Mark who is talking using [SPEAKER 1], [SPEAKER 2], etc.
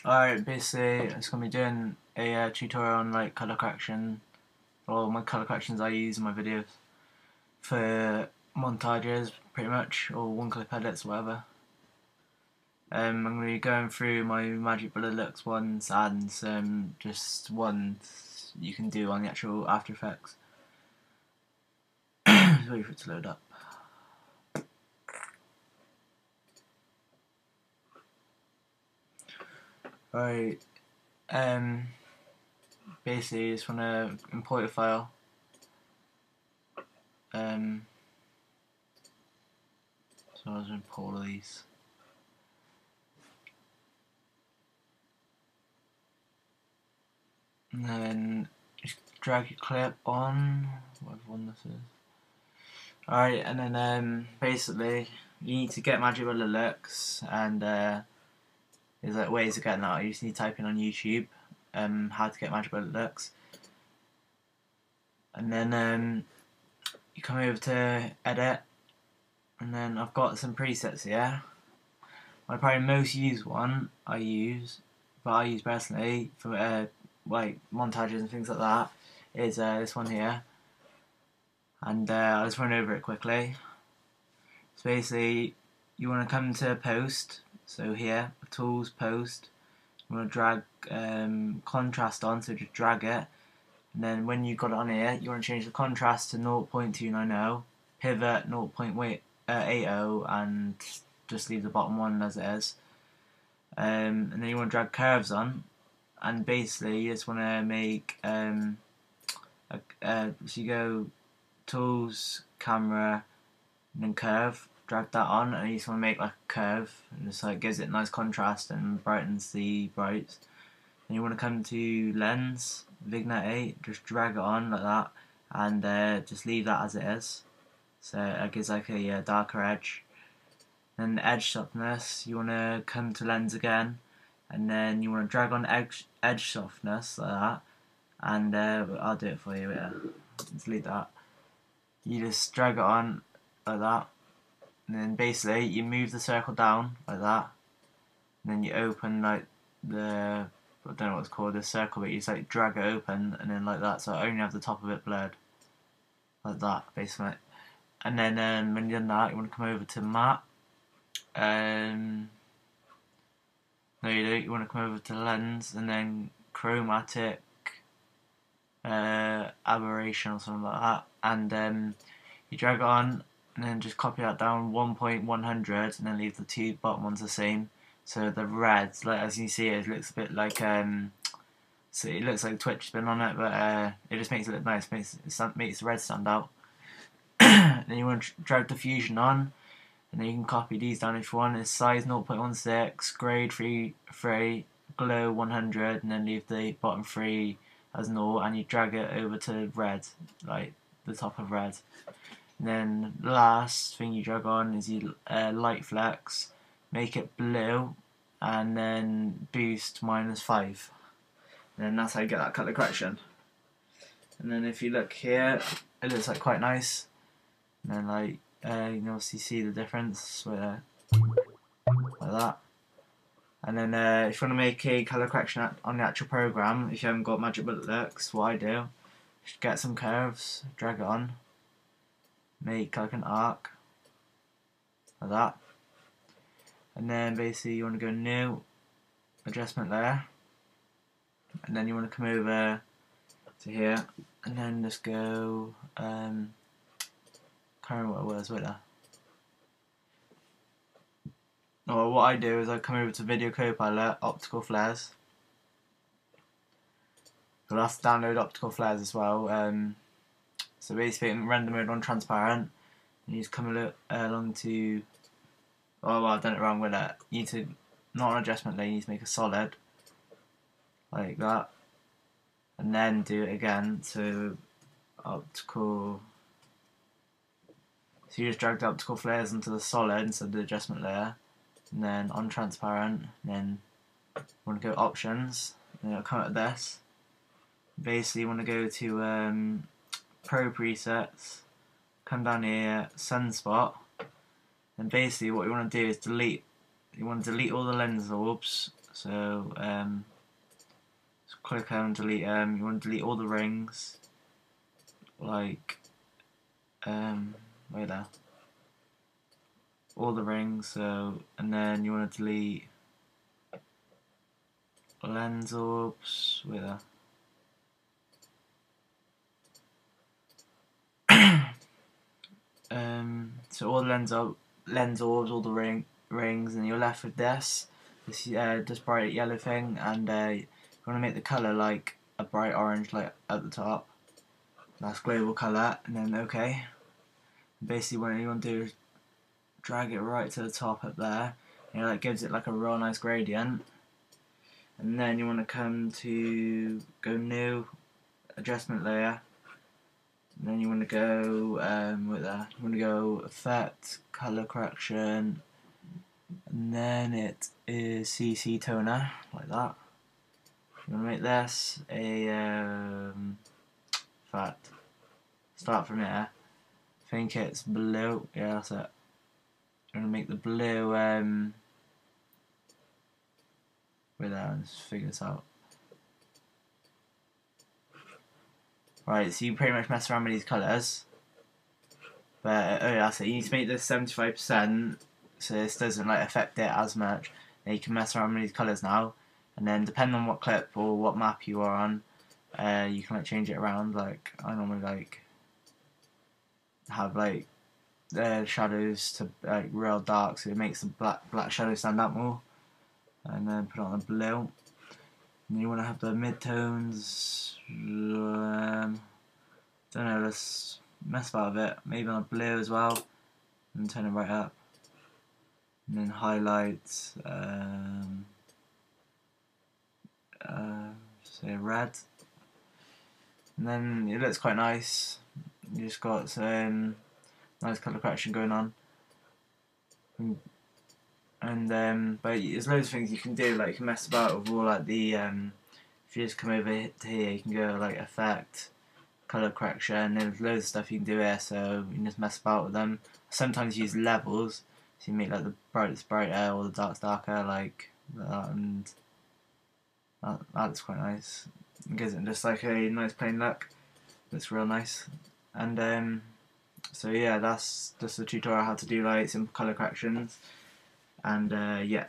[SPEAKER 1] Alright, basically, it's gonna be doing a tutorial on like color correction, or my color corrections I use in my videos for montages, pretty much, or one-clip edits, whatever. I'm gonna be going through my Magic Bullet Looks ones and some just ones you can do on the actual After Effects. Just wait for it to load up. Right, basically, you just want to import a file. So I was import all of these. And then just drag your clip on, whatever one this is. Alright, and then basically you need to get Magic Bullet Looks, and there's like ways of getting that. You just need to type in on YouTube how to get Magic Bullet Looks, and then you come over to edit, and then I've got some presets here. My probably most used one I use personally for like montages and things like that is this one here, and I'll just run over it quickly. So basically, you want to come to post, so here, tools, post, you want to drag contrast on, so just drag it, and then when you've got it on here, you want to change the contrast to 0.290, pivot 0.80, and just leave the bottom one as it is. And then you want to drag curves on, and basically you just want to make so you go tools, camera, and then curve, drag that on, and you just want to make like a curve, and just like gives it nice contrast and brightens the brights. Then you want to come to lens, vignette, just drag it on like that, and just leave that as it is, so it gives like a darker edge. Then edge softness, you want to come to lens again, and then you want to drag on edge softness like that, and I'll do it for you. Yeah, delete that. You just drag it on like that, and then basically you move the circle down like that, and then you open like I don't know what it's called, the circle, but you just like drag it open, and then like that, so I only have the top of it blurred, like that basically. And then when you've done that, you want to come over to matte. No, you don't. You want to come over to lens, and then chromatic aberration or something like that, and you drag it on, and then just copy that down 1.100, and then leave the two bottom ones the same. So the red, like as you see, it looks a bit like so it looks like Twitch spin on it, but it just makes it look nice, makes the red stand out. Then you want to drag diffusion on, and then you can copy these down if you want. It's size 0.16, grade 3, glow 100, and then leave the bottom 3 as 0, and you drag it over to red, like the top of red. And then the last thing you drag on is your light flex, make it blue, and then boost -5. And then that's how you get that color correction. And then if you look here, it looks like quite nice. And then like you can obviously see the difference like that. And then if you want to make a color correction on the actual program, if you haven't got Magic Bullet Looks, what I do, just get some curves, drag it on, make like an arc like that, and then basically you want to go new, adjustment layer, and then you want to come over to here, and then just go can't remember what it was, wait there. Or what I do is I come over to Video Copilot, Optical Flares. You'll have to download Optical Flares as well. So basically in render mode on transparent, you just come along to, oh well, I've done it wrong with it. You need to, not an adjustment layer, you need to make a solid, like that. And then do it again, so optical. So you just drag the optical flares into the solid instead of the adjustment layer, and then on transparent, and then you want to go options, and it'll come at this. Basically you want to go to pro presets, come down here, sunspot, and basically what you want to do is delete all the lens orbs, So click and delete them. You want to delete all the rings, like wait there, all the rings. So and then you want to delete lens orbs. Wait there. So all the lens orbs, all the rings, and you're left with this bright yellow thing, and you want to make the color like a bright orange, like at the top. That's global color, and then okay. Basically, what you want to do is drag it right to the top up there. You know, that gives it like a real nice gradient. And then you want to come to go new adjustment layer. And then you want to go with that. You want to go effect, color correction, and then it is CC toner like that. You want to make this a effect. Start from here. I think it's blue. Yeah, that's it. You want to make the blue. Wait there. Let's figure this out. Right, so you pretty much mess around with these colours. But oh yeah, so you need to make this 75%, so this doesn't like affect it as much. Then you can mess around with these colours now, and then depending on what clip or what map you are on, you can like change it around. Like I normally like have like shadows to like real dark, so it makes the black shadow stand out more. And then put it on the blue. And you want to have the midtones. Don't know. Let's mess about with it. Maybe on a blue as well, and turn it right up. And then highlights. Say red. And then it looks quite nice. You just got some nice colour correction going on. And but there's loads of things you can do. Like you can mess about with all like the if you just come over to here, you can go like effect, color correction. There's loads of stuff you can do here, so you can just mess about with them. Sometimes use levels, so you make like the brightest brighter or the darkest darker, like that, and that looks quite nice. It gives it just like a nice plain look. Looks real nice. And so yeah, that's just a tutorial how to do like simple color corrections. And yeah.